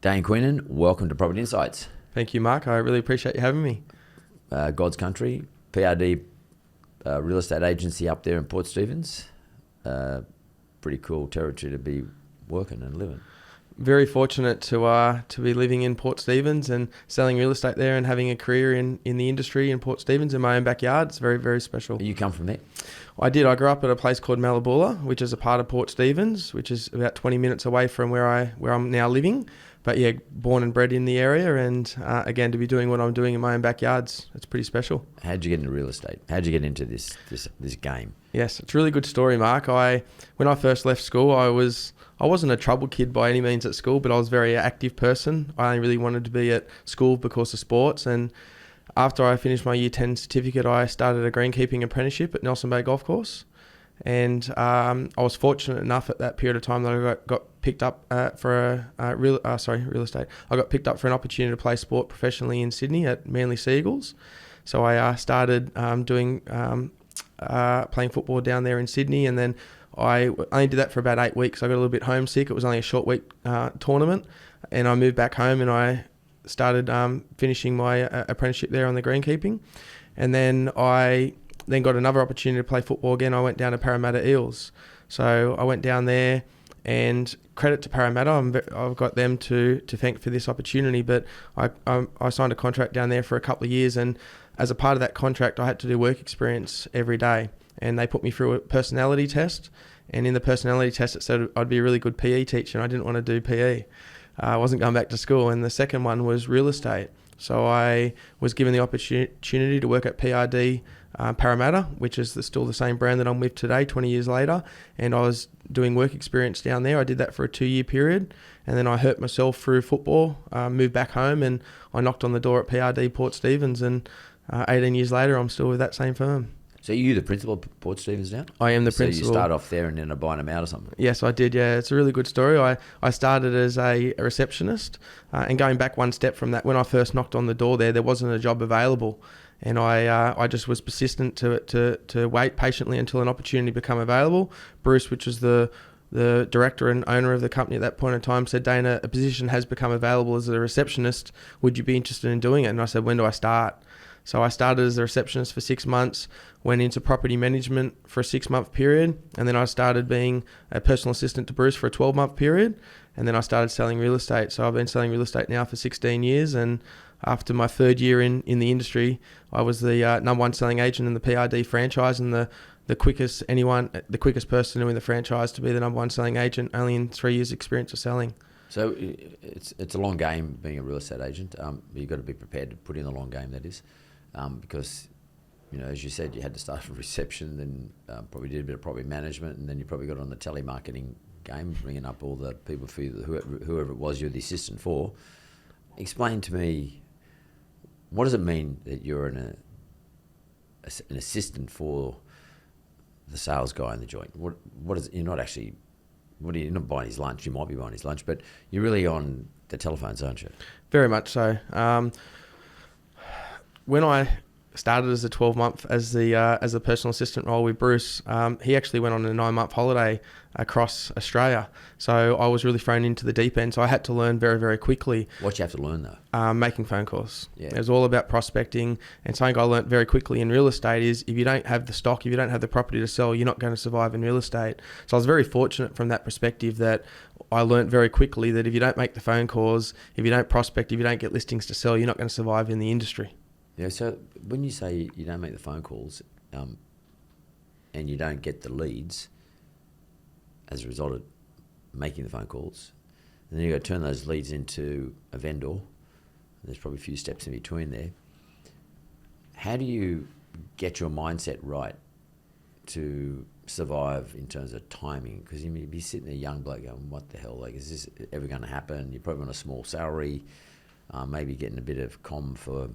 Dane Queenan, welcome to Property Insights. Thank you, Mark. I really appreciate you having me. God's country, PRD real estate agency up there in Port Stephens. Pretty cool territory to be working and living. Very fortunate to be living in Port Stephens and selling real estate there and having a career in the industry in Port Stephens in my own backyard. It's very, very special. You come from there? I did. I grew up at a place called Malabula, which is a part of Port Stephens, which is about 20 minutes away from where I'm now living. But yeah, born and bred in the area, and again, to be doing what I'm doing in my own backyards, it's pretty special. How'd you get into real estate? How'd you get into this game? Yes, it's a really good story, Mark. When I first left school, I wasn't a trouble kid by any means at school, but I was a very active person. I only really wanted to be at school because of sports, and after I finished my Year 10 certificate, I started a greenkeeping apprenticeship at Nelson Bay Golf Course. And I was fortunate enough at that period of time that I got picked up for real estate. I got picked up for an opportunity to play sport professionally in Sydney at Manly Seagulls. So I started playing football down there in Sydney, and then I only did that for about 8 weeks. I got a little bit homesick. It was only a short week tournament, and I moved back home and I started finishing my apprenticeship there on the greenkeeping, and then I got another opportunity to play football again. I went down to Parramatta Eels. So I went down there, and credit to Parramatta, I've got them to thank for this opportunity, but I signed a contract down there for a couple of years, and as a part of that contract I had to do work experience every day, and they put me through a personality test, and in the personality test it said I'd be a really good PE teacher, and I didn't want to do PE. I wasn't going back to school, and the second one was real estate. So I was given the opportunity to work at PRD Parramatta, which is still the same brand that I'm with today, 20 years later. And I was doing work experience down there. I did that for a 2-year period. And then I hurt myself through football, moved back home, and I knocked on the door at PRD Port Stephens. And 18 years later, I'm still with that same firm. So you the principal of Port Stephens now? I am the so principal. So you start off there and then buying them out or something? Yes, I did, yeah. It's a really good story. I started as a receptionist, and going back one step from that, when I first knocked on the door there wasn't a job available. And I just was persistent to wait patiently until an opportunity became available. Bouris, which was the director and owner of the company at that point in time, said, Dana, a position has become available as a receptionist. Would you be interested in doing it? And I said, when do I start? So I started as a receptionist for 6 months, went into property management for a 6-month period, and then I started being a personal assistant to Bouris for a 12-month period, and then I started selling real estate. So I've been selling real estate now for 16 years, and after my 3rd year in the industry, I was the number 1 selling agent in the PRD franchise, and the quickest person in the franchise to be the number 1 selling agent, only in 3 years' experience of selling. So it's a long game being a real estate agent. You've got to be prepared to put in the long game, that is. Because, as you said, you had to start from reception, then probably did a bit of property management, and then you probably got on the telemarketing game, bringing up all the people for you, whoever it was you're the assistant for. Explain to me, what does it mean that you're an assistant for the sales guy in the joint? What is you're not actually? What are you not buying his lunch? You might be buying his lunch, but you're really on the telephones, aren't you? Very much so. When I started as a 12-month as a personal assistant role with Bouris, he actually went on a 9-month holiday across Australia. So I was really thrown into the deep end. So I had to learn very, very quickly. What you have to learn though? Making phone calls. Yeah. It was all about prospecting. And something I learned very quickly in real estate is if you don't have the stock, if you don't have the property to sell, you're not going to survive in real estate. So I was very fortunate from that perspective that I learned very quickly that if you don't make the phone calls, if you don't prospect, if you don't get listings to sell, you're not going to survive in the industry. Yeah, so when you say you don't make the phone calls and you don't get the leads as a result of making the phone calls, and then you've got to turn those leads into a vendor, there's probably a few steps in between there. How do you get your mindset right to survive in terms of timing? Because you'd be sitting there, young bloke, going, what the hell, is this ever going to happen? You're probably on a small salary, maybe getting a bit of comm for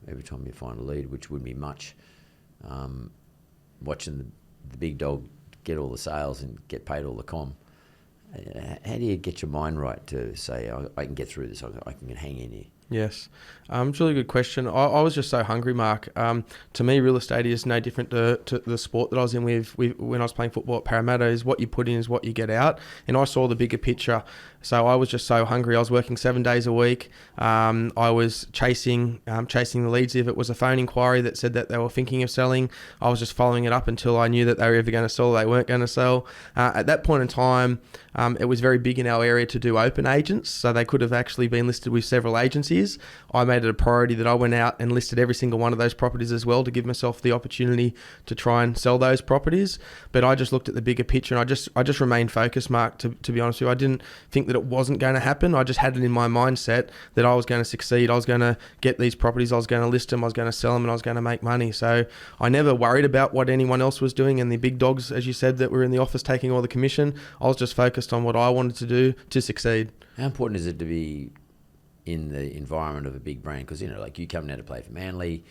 every time you find a lead, which wouldn't be much. Watching the big dog get all the sales and get paid all the comm. How do you get your mind right to say, I can get through this, I can hang in here? Yes. It's a really good question. I was just so hungry, Mark. To me, real estate is no different to the sport that I was in with when I was playing football at Parramatta. Is what you put in is what you get out. And I saw the bigger picture. So I was just so hungry. I was working 7 days a week. I was chasing the leads. If it was a phone inquiry that said that they were thinking of selling, I was just following it up until I knew that they were either going to sell or they weren't going to sell. At that point in time, it was very big in our area to do open agents. So they could have actually been listed with several agencies. I made it a priority that I went out and listed every single one of those properties as well to give myself the opportunity to try and sell those properties. But I just looked at the bigger picture, and I just remained focused, Mark, to be honest with you. I didn't think that it wasn't going to happen. I just had it in my mindset that I was going to succeed. I was going to get these properties, I was going to list them, I was going to sell them, and I was going to make money. So I never worried about what anyone else was doing and the big dogs, as you said, that were in the office taking all the commission. I was just focused on what I wanted to do to succeed. How important is it to be in the environment of a big brand? Because, like you come down to play for Manly,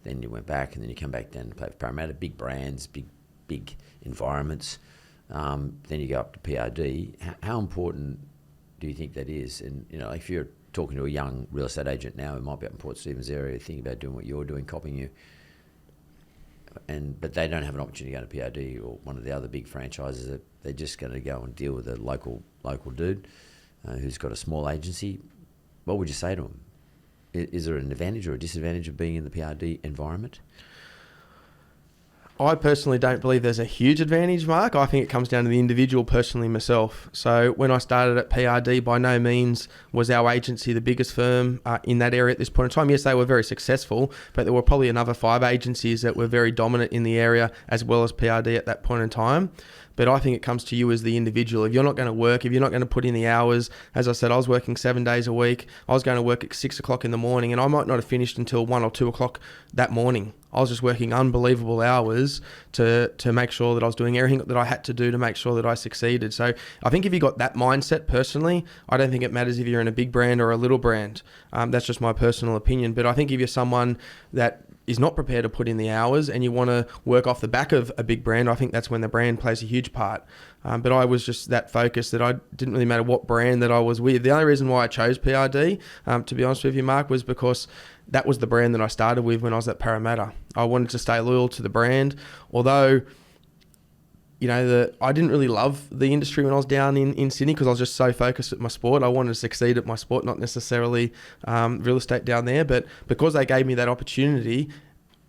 then you went back, and then you come back down to play for Parramatta, big brands, big environments. Then you go up to PRD. How important do you think that is? And, if you're talking to a young real estate agent now who might be up in Port Stephens area, thinking about doing what you're doing, copying you, but they don't have an opportunity to go to PRD or one of the other big franchises, that they're just going to go and deal with a local dude who's got a small agency. What would you say to them? Is there an advantage or a disadvantage of being in the PRD environment? I personally don't believe there's a huge advantage, Mark. I think it comes down to the individual, personally myself. So when I started at PRD, by no means was our agency the biggest firm in that area at this point in time. Yes, they were very successful, but there were probably another 5 agencies that were very dominant in the area, as well as PRD at that point in time. But I think it comes to you as the individual. If you're not going to work, if you're not going to put in the hours, as I said, I was working 7 days a week. I was going to work at 6 o'clock in the morning, and I might not have finished until 1 or 2 o'clock that morning. I was just working unbelievable hours to make sure that I was doing everything that I had to do to make sure that I succeeded. So I think if you got that mindset personally, I don't think it matters if you're in a big brand or a little brand. That's just my personal opinion. But I think if you're someone that is not prepared to put in the hours and you want to work off the back of a big brand, I think that's when the brand plays a huge part. But I was just that focused that I didn't really matter what brand that I was with. The only reason why I chose PRD, to be honest with you, Mark, was because that was the brand that I started with when I was at Parramatta. I wanted to stay loyal to the brand, although I didn't really love the industry when I was down in Sydney because I was just so focused at my sport. I wanted to succeed at my sport, not necessarily real estate down there. But because they gave me that opportunity,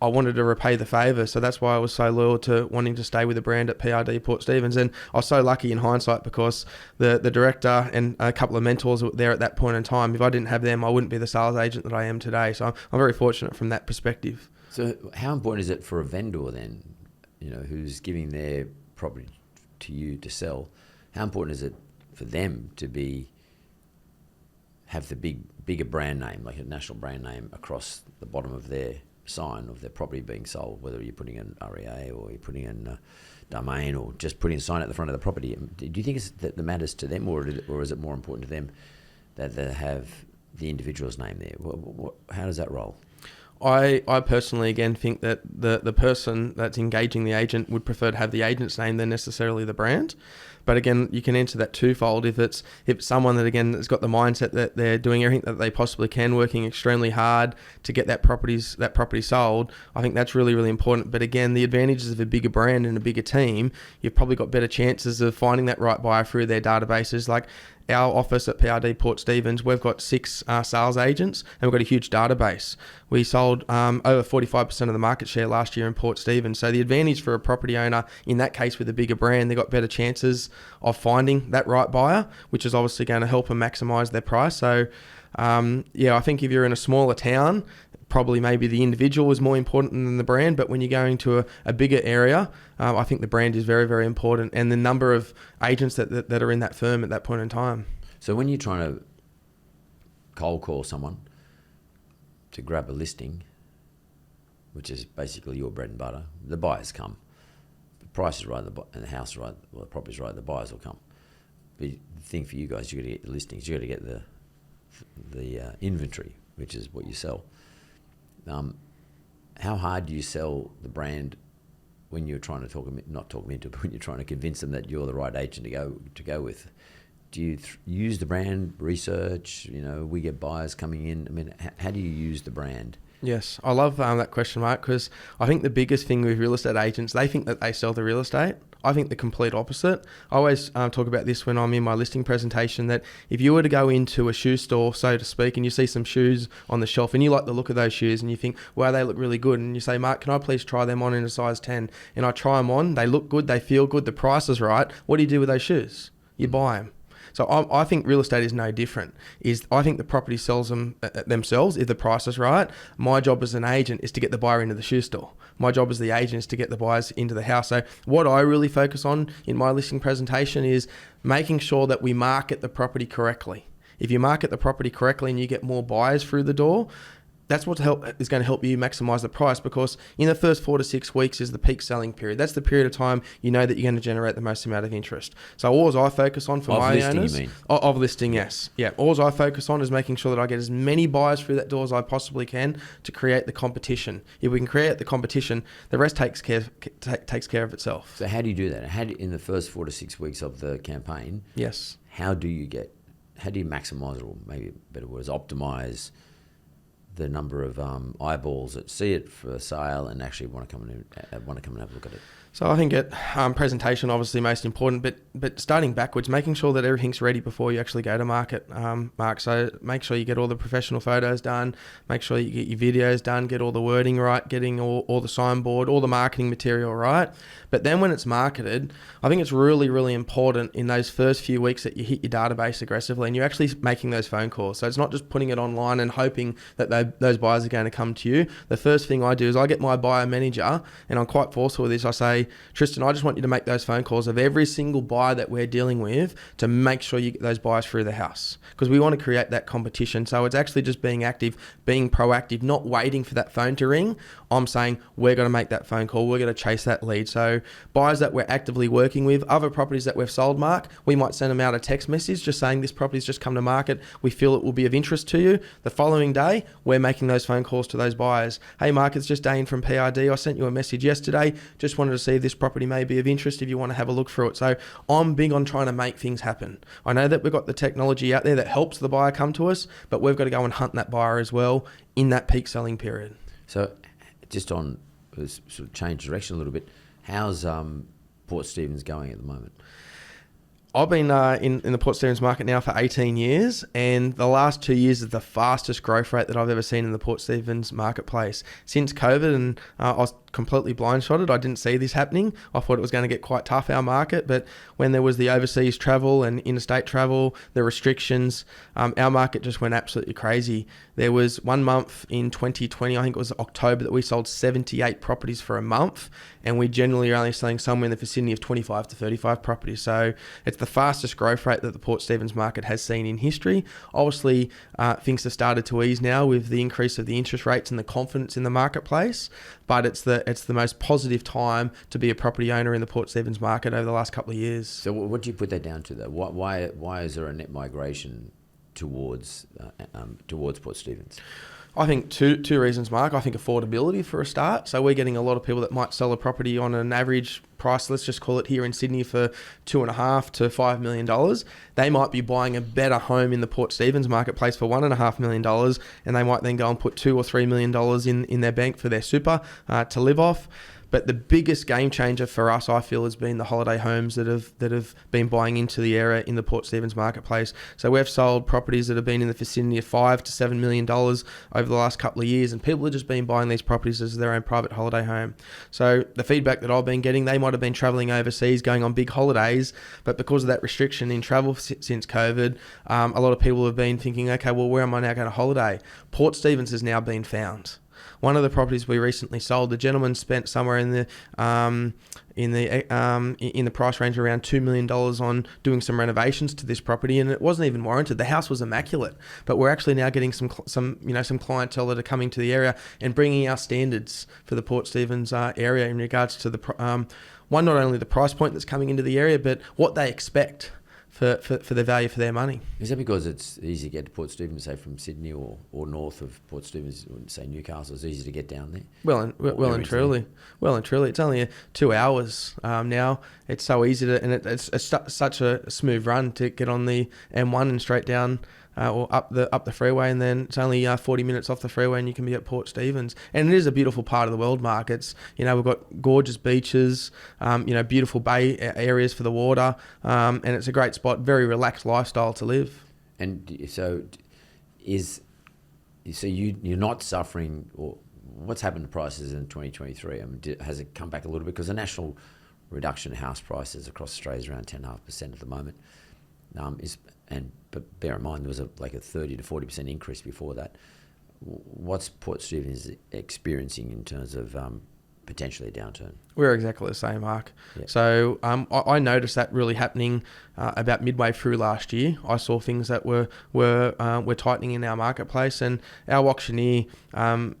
I wanted to repay the favour. So that's why I was so loyal to wanting to stay with the brand at PRD Port Stephens. And I was so lucky in hindsight because the director and a couple of mentors were there at that point in time. If I didn't have them, I wouldn't be the sales agent that I am today. So I'm very fortunate from that perspective. So how important is it for a vendor then, who's giving their property to you to sell? How important is it for them to have the bigger brand name, like a national brand name, across the bottom of their sign of their property being sold, whether you're putting in REA or you're putting in domain or just putting a sign at the front of the property? Do you think that matters to them, or is it more important to them that they have the individual's name there? How does that roll? I personally, again, think that the person that's engaging the agent would prefer to have the agent's name than necessarily the brand. But again, you can answer that twofold. If it's someone that, again, has got the mindset that they're doing everything that they possibly can, working extremely hard to get that property sold, I think that's really, really important. But again, the advantages of a bigger brand and a bigger team, you've probably got better chances of finding that right buyer through their databases. Like our office at PRD Port Stephens, we've got 6 sales agents and we've got a huge database. We sold over 45% of the market share last year in Port Stephens. So the advantage for a property owner, in that case with a bigger brand, they've got better chances of finding that right buyer, which is obviously going to help them maximise their price. So I think if you're in a smaller town, probably maybe the individual is more important than the brand, but when you're going to a bigger area, I think the brand is very, very important, and the number of agents that are in that firm at that point in time. So when you're trying to cold call someone to grab a listing, which is basically your bread and butter, the buyers come. The price is right and the house is right, well, the property's right, the buyers will come. But the thing for you guys, you've got to get the listings, you've got to get the inventory, which is what you sell. How hard do you sell the brand when you're trying to not talk them into, but when you're trying to convince them that you're the right agent to go with? do you use the brand research? We get buyers coming in. I mean, how do you use the brand? Yes, I love that question, Mark, because I think the biggest thing with real estate agents, they think that they sell the real estate. I think the complete opposite. I always talk about this when I'm in my listing presentation, that if you were to go into a shoe store, so to speak, and you see some shoes on the shelf and you like the look of those shoes and you think, wow, they look really good. And you say, Mark, can I please try them on in a size 10? And I try them on, they look good, they feel good, the price is right. What do you do with those shoes? You buy them. So I think real estate is no different. I think the property sells them themselves if the price is right. My job as an agent is to get the buyer into the shoe store. My job as the agent is to get the buyers into the house. So what I really focus on in my listing presentation is making sure that we market the property correctly. If you market the property correctly and you get more buyers through the door, that's what is going to help you maximize the price, because in the first 4 to 6 weeks is the peak selling period. That's the period of time you know that you're going to generate the most amount of interest. So all I focus on for my listing, owners... you mean? Of listing, yes. Yeah. All I focus on is making sure that I get as many buyers through that door as I possibly can to create the competition. If we can create the competition, the rest takes care of itself. So how do you do that? In the first 4 to 6 weeks of the campaign, yes, how do you maximize, or maybe better words, optimize the number of eyeballs that see it for sale and actually want to come and have a look at it? So I think presentation obviously most important, but starting backwards, making sure that everything's ready before you actually go to market, Mark. So make sure you get all the professional photos done, make sure you get your videos done, get all the wording right, getting all the signboard, all the marketing material right. But then when it's marketed, I think it's really, really important in those first few weeks that you hit your database aggressively and you're actually making those phone calls. So it's not just putting it online and hoping that those buyers are going to come to you. The first thing I do is I get my buyer manager, and I'm quite forceful with this. I say, Tristan, I just want you to make those phone calls of every single buyer that we're dealing with to make sure you get those buyers through the house, because we want to create that competition. So it's actually just being active, being proactive, not waiting for that phone to ring. I'm saying we're going to make that phone call. We're going to chase that lead. So buyers that we're actively working with, other properties that we've sold, Mark, we might send them out a text message just saying this property's just come to market. We feel it will be of interest to you. The following day, we're making those phone calls to those buyers. Hey, Mark, it's just Dane from PRD. I sent you a message yesterday. Just wanted to see if this property may be of interest if you want to have a look through it. So I'm big on trying to make things happen. I know that we've got the technology out there that helps the buyer come to us, but we've got to go and hunt that buyer as well in that peak selling period. So just on sort of change direction a little bit, how's Port Stephens going at the moment? I've been in the Port Stephens market now for 18 years, and the last 2 years is the fastest growth rate that I've ever seen in the Port Stephens marketplace. Since COVID, and I was completely blindsided. I didn't see this happening. I thought it was going to get quite tough, our market, but when there was the overseas travel and interstate travel, the restrictions, our market just went absolutely crazy. There was 1 month in 2020, I think it was October, that we sold 78 properties for a month, and we generally are only selling somewhere in the vicinity of 25 to 35 properties. So it's the fastest growth rate that the Port Stephens market has seen in history. Obviously, things have started to ease now with the increase of the interest rates and the confidence in the marketplace, but it's the most positive time to be a property owner in the Port Stephens market over the last couple of years. So what do you put that down to, though? Why is there a net migration towards Port Stephens? I think two reasons, Mark. I think affordability for a start. So we're getting a lot of people that might sell a property on an average price, let's just call it here in Sydney, for $2.5 to $5 million. They might be buying a better home in the Port Stephens marketplace for $1.5 million, and they might then go and put $2 or $3 million in their bank for their super to live off. But the biggest game changer for us, I feel, has been the holiday homes that have been buying into the area in the Port Stephens marketplace. So we've sold properties that have been in the vicinity of $5 to $7 million over the last couple of years, and people have just been buying these properties as their own private holiday home. So the feedback that I've been getting, they might have been travelling overseas, going on big holidays, but because of that restriction in travel since COVID, a lot of people have been thinking, okay, well, where am I now going to holiday? Port Stephens has now been found. One of the properties we recently sold, the gentleman spent somewhere in the price range around $2 million on doing some renovations to this property, and it wasn't even warranted. The house was immaculate, but we're actually now getting some clientele that are coming to the area and bringing our standards for the Port Stephens area in regards to the not only the price point that's coming into the area, but what they expect for the value for their money. Is that because it's easy to get to Port Stephens, say from Sydney or north of Port Stephens, say Newcastle? It's easy to get down there. Well and truly, it's only 2 hours now. It's so easy to, and it's such a smooth run to get on the M1 and straight down. Or up the freeway, and then it's only 40 minutes off the freeway, and you can be at Port Stephens. And it is a beautiful part of the world, Mark. It's, we've got gorgeous beaches, beautiful bay areas for the water, and it's a great spot. Very relaxed lifestyle to live. And so, you're not suffering, or what's happened to prices in 2023? I mean, has it come back a little bit? Because the national reduction in house prices across Australia is around 10.5% at the moment. But bear in mind there was a 30 to 40% increase before that. What's Port Stephens experiencing in terms of potentially a downturn? We're exactly the same, Mark. Yep. So I noticed that really happening about midway through last year. I saw things that were tightening in our marketplace, and our auctioneer,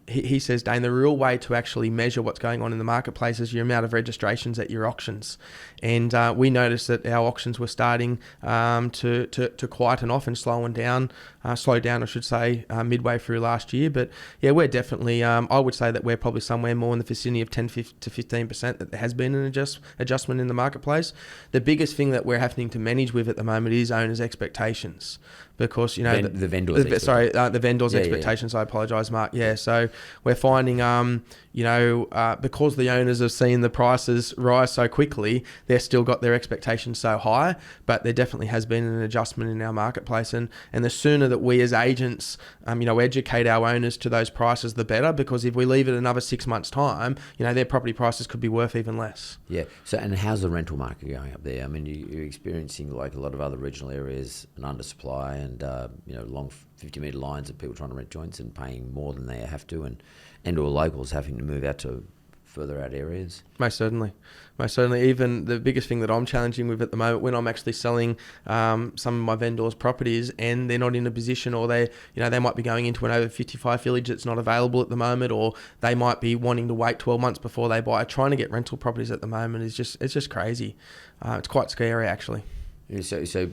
he says, Dane, the real way to actually measure what's going on in the marketplace is your amount of registrations at your auctions. And we noticed that our auctions were starting to quieten off and slow down, I should say, midway through last year. But yeah, we're definitely, I would say that we're probably somewhere more in the vicinity of 10 to 15%, that there has been an adjustment in the marketplace. The biggest thing that we're having to manage with at the moment is owners' expectations, because the vendors' expectations. I apologise, Mark. Yeah, so we're finding because the owners have seen the prices rise so quickly, they've still got their expectations so high, but there definitely has been an adjustment in our marketplace, and the sooner that we as agents educate our owners to those prices, the better, because if we leave it another 6 months' time, their property prices could be worth even less. Yeah. So, and how's the rental market going up there? I mean, you're experiencing, like a lot of other regional areas, an undersupply and long 50-metre lines of people trying to rent joints and paying more than they have to, and or locals having to move out to further out areas. Most certainly. Even the biggest thing that I'm challenging with at the moment, when I'm actually selling some of my vendors' properties and they're not in a position, or they might be going into an over 55 village that's not available at the moment, or they might be wanting to wait 12 months before they buy. Trying to get rental properties at the moment it's just crazy. It's quite scary, actually. Yeah, so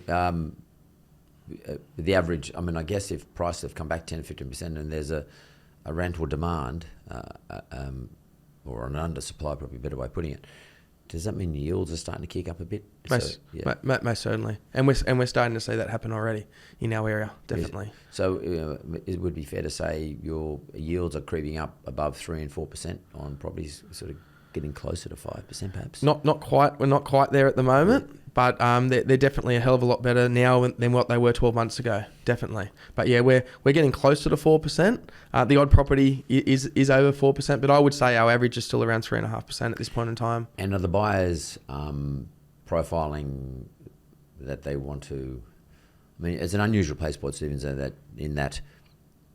the average, I mean, I guess if prices have come back 10 to 15% and there's a rental demand, or an undersupply, probably a better way of putting it, does that mean yields are starting to kick up a bit? Most certainly, and we're starting to see that happen already in our area, definitely. Yes. So it would be fair to say your yields are creeping up above 3 and 4% on properties, sort of getting closer to 5%, perhaps. Not quite. We're not quite there at the moment. But they're definitely a hell of a lot better now than what they were 12 months ago, definitely. But yeah, we're getting closer to 4%. The odd property is over 4%, but I would say our average is still around 3.5% at this point in time. And are the buyers profiling that they want to? I mean, it's an unusual place, Port Stephens, in that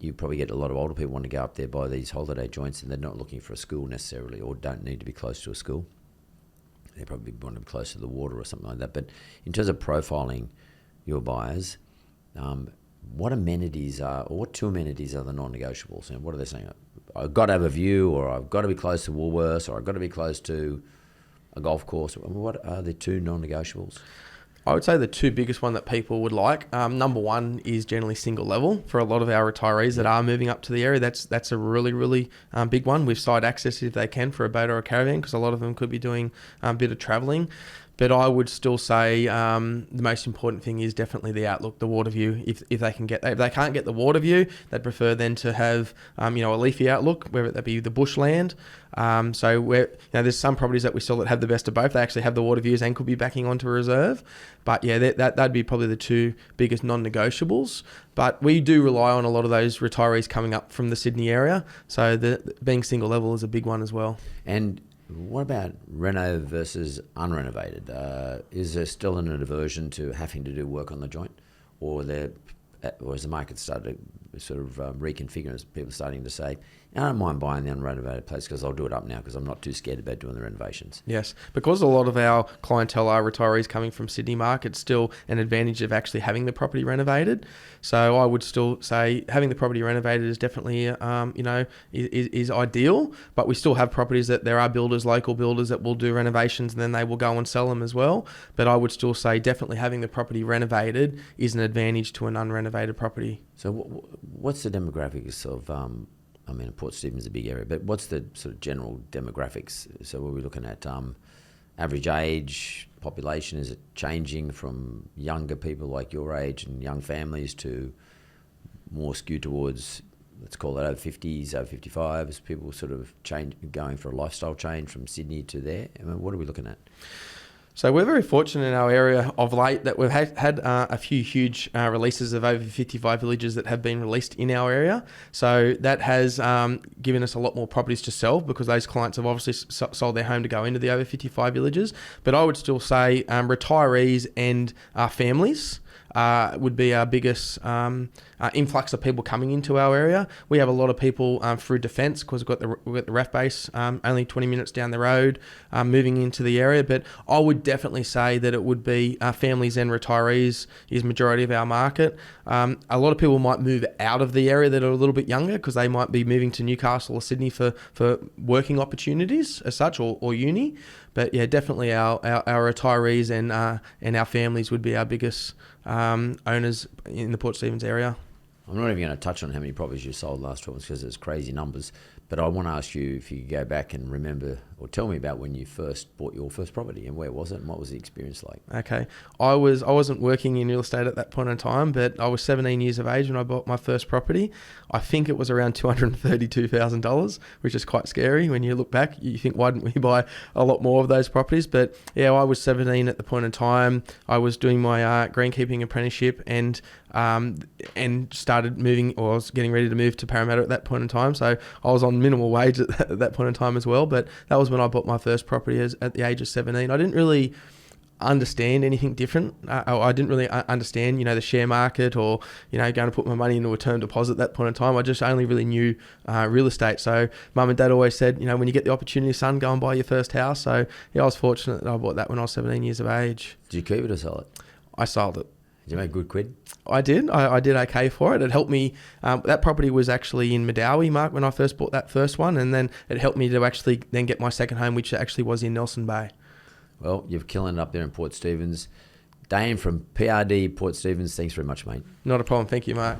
you probably get a lot of older people want to go up there, buy these holiday joints, and they're not looking for a school necessarily, or don't need to be close to a school. They probably want to be close to the water or something like that. But in terms of profiling your buyers, what amenities or what two amenities are the non-negotiables? And what are they saying? I've got to have a view, or I've got to be close to Woolworths, or I've got to be close to a golf course. What are the two non-negotiables? I would say the two biggest one that people would like. Number one is generally single level for a lot of our retirees that are moving up to the area. That's a really, really big one, with side access if they can for a boat or a caravan, because a lot of them could be doing a bit of travelling. But I would still say the most important thing is definitely the outlook, the water view. If they can't get the water view, they'd prefer then to have a leafy outlook, whether that be the bushland. So there's some properties that we sell that have the best of both. They actually have the water views and could be backing onto a reserve. But yeah, that'd be probably the two biggest non-negotiables. But we do rely on a lot of those retirees coming up from the Sydney area. So being single level is a big one as well. And what about reno versus unrenovated? Is there still an aversion to having to do work on the joint, or has the market started sort of reconfiguring, as people are starting to say, I don't mind buying the unrenovated place because I'll do it up now because I'm not too scared about doing the renovations. Yes, because a lot of our clientele are retirees coming from Sydney market, it's still an advantage of actually having the property renovated. So I would still say having the property renovated is definitely, is ideal. But we still have properties that there are builders, local builders, that will do renovations and then they will go and sell them as well. But I would still say definitely having the property renovated is an advantage to an unrenovated property. So what's the demographics of? Port Stephens is a big area, but what's the sort of general demographics? So are we looking at average age, population? Is it changing from younger people like your age and young families to more skewed towards, let's call it over 50s, over 55s? People sort of going for a lifestyle change from Sydney to there? What are we looking at? So we're very fortunate in our area of late that we've had a few huge releases of over 55 villages that have been released in our area. So that has given us a lot more properties to sell because those clients have obviously sold their home to go into the over 55 villages. But I would still say retirees and families would be our biggest influx of people coming into our area. We have a lot of people through defence because we've got the RAF base only 20 minutes down the road moving into the area. But I would definitely say that it would be families and retirees is majority of our market. A lot of people might move out of the area that are a little bit younger because they might be moving to Newcastle or Sydney for working opportunities as such or uni. But yeah, definitely our retirees and our families would be our biggest owners in the Port Stephens area. I'm not even going to touch on how many properties you sold last 12 months because it's crazy numbers. But I want to ask you if you could go back and remember or tell me about when you first bought your first property and where was it and what was the experience like? Okay. I wasn't working in real estate at that point in time, but I was 17 years of age when I bought my first property. I think it was around $232,000, which is quite scary. When you look back, you think, why didn't we buy a lot more of those properties? But yeah, I was 17 at the point in time. I was doing my greenkeeping apprenticeship and started moving, or I was getting ready to move to Parramatta at that point in time. So I was on minimal wage at that point in time as well. But that was when I bought my first property at the age of 17. I didn't really understand anything different. I didn't really understand, the share market or, going to put my money into a term deposit at that point in time. I just only really knew real estate. So mum and dad always said, when you get the opportunity, son, go and buy your first house. So yeah, I was fortunate that I bought that when I was 17 years of age. Did you keep it or sell it? I sold it. Did you make good quid? I did. I did okay for it. It helped me. That property was actually in Medowie, Mark, when I first bought that first one. And then it helped me to actually then get my second home, which actually was in Nelson Bay. Well, you're killing it up there in Port Stephens. Dane from PRD Port Stephens, thanks very much, mate. Not a problem. Thank you, Mark.